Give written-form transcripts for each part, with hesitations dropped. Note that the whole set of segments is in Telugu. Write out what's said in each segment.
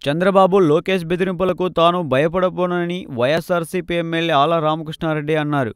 చంద్రబాబు, లోకేష్ బెదిరింపులకు తాను భయపడబోనని వైఎస్సార్సీపీ ఎమ్మెల్యే ఆళ్ల రామకృష్ణారెడ్డి అన్నారు.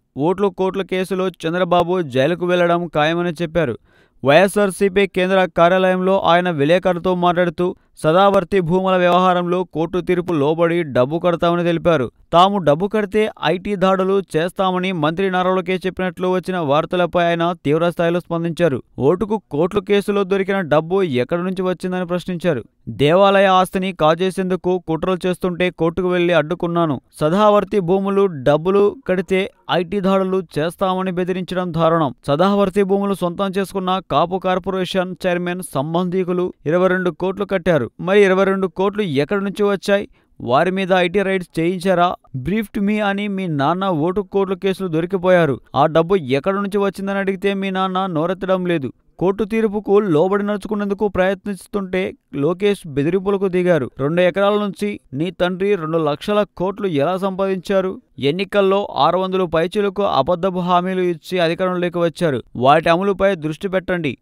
కోట్ల కేసులో చంద్రబాబు జైలుకు వెళ్లడం ఖాయమని చెప్పారు. వైఎస్సార్సీపీ కేంద్ర కార్యాలయంలో ఆయన విలేకరులతో మాట్లాడుతూ సదావర్తి భూముల వ్యవహారంలో కోర్టు తీర్పు లోబడి డబ్బు కడతామని తెలిపారు. తాము డబ్బు కడితే ఐటీ దాడులు చేస్తామని మంత్రి నారా లోకేష్ చెప్పినట్లు వచ్చిన వార్తలపై ఆయన తీవ్రస్థాయిలో స్పందించారు. ఓటుకు కోట్ల కేసులో దొరికిన డబ్బు ఎక్కడి నుంచి వచ్చిందని ప్రశ్నించారు. దేవాలయ ఆస్తిని కాజేసేందుకు కుట్రలు చేస్తుంటే కోర్టుకు వెళ్లి అడ్డుకున్నాను. సదావర్తి భూములు డబ్బులు కడితే ఐటీ దాడులు చేస్తామని బెదిరించడం దారుణం. సదావర్తి భూములు సొంతం చేసుకున్న కాపు కార్పొరేషన్ చైర్మన్ సంబంధీకులు 22 కోట్లు కట్టారు. మరి 22 కోట్లు ఎక్కడి నుంచి వచ్చాయి? వారి మీద ఐటీ రైడ్స్ చేయించారా? బ్రీఫ్డ్ మీ అని మీ నాన్న ఓటు కోట్ల కేసులు దొరికిపోయారు. ఆ డబ్బు ఎక్కడి నుంచి వచ్చిందని అడిగితే మీ నాన్న నోరెత్తడం లేదు. కోర్టు తీర్పుకు లోబడి నడుచుకునేందుకు ప్రయత్నిస్తుంటే లోకేష్ బెదిరింపులకు దిగారు. 2 ఎకరాల నుంచి నీ తండ్రి 2 లక్షల కోట్లు ఎలా సంపాదించారు? ఎన్నికల్లో 600 పైచీలకు అబద్ధపు హామీలు ఇచ్చి అధికారంలోకి వచ్చారు. వాటి అమలుపై దృష్టి పెట్టండి.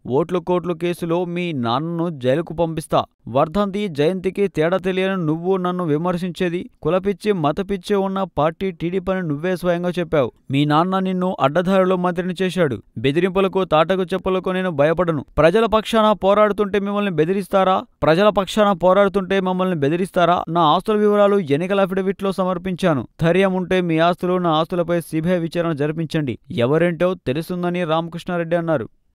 కోట్ల కేసులో మీ నాన్నను జైలుకు పంపిస్తా. వర్ధంతి జయంతికి తేడా తెలియని నువ్వు నన్ను విమర్శించేది కులపిచ్చి మతపిచ్చి ఉన్న పార్టీ టీడీపీని నువ్వే స్వయంగా చెప్పావు. మీ నాన్న నిన్ను అడ్డదారిలో మంత్రిని చేశాడు. బెదిరింపులకు తాటకు చెప్పులకు నేను భయపడను. ప్రజల పక్షాన పోరాడుతుంటే మిమ్మల్ని బెదిరిస్తారా? నా ఆస్తుల వివరాలు ఎన్నికల అఫిడవిట్లో సమర్పించాను. ధైర్యం ఉంటే మీ ఆస్తులు, నా ఆస్తులపై సిబిఐ విచారణ జరిపించండి. ఎవరేంటో తెలుస్తుందని రామకృష్ణారెడ్డి అన్నారు.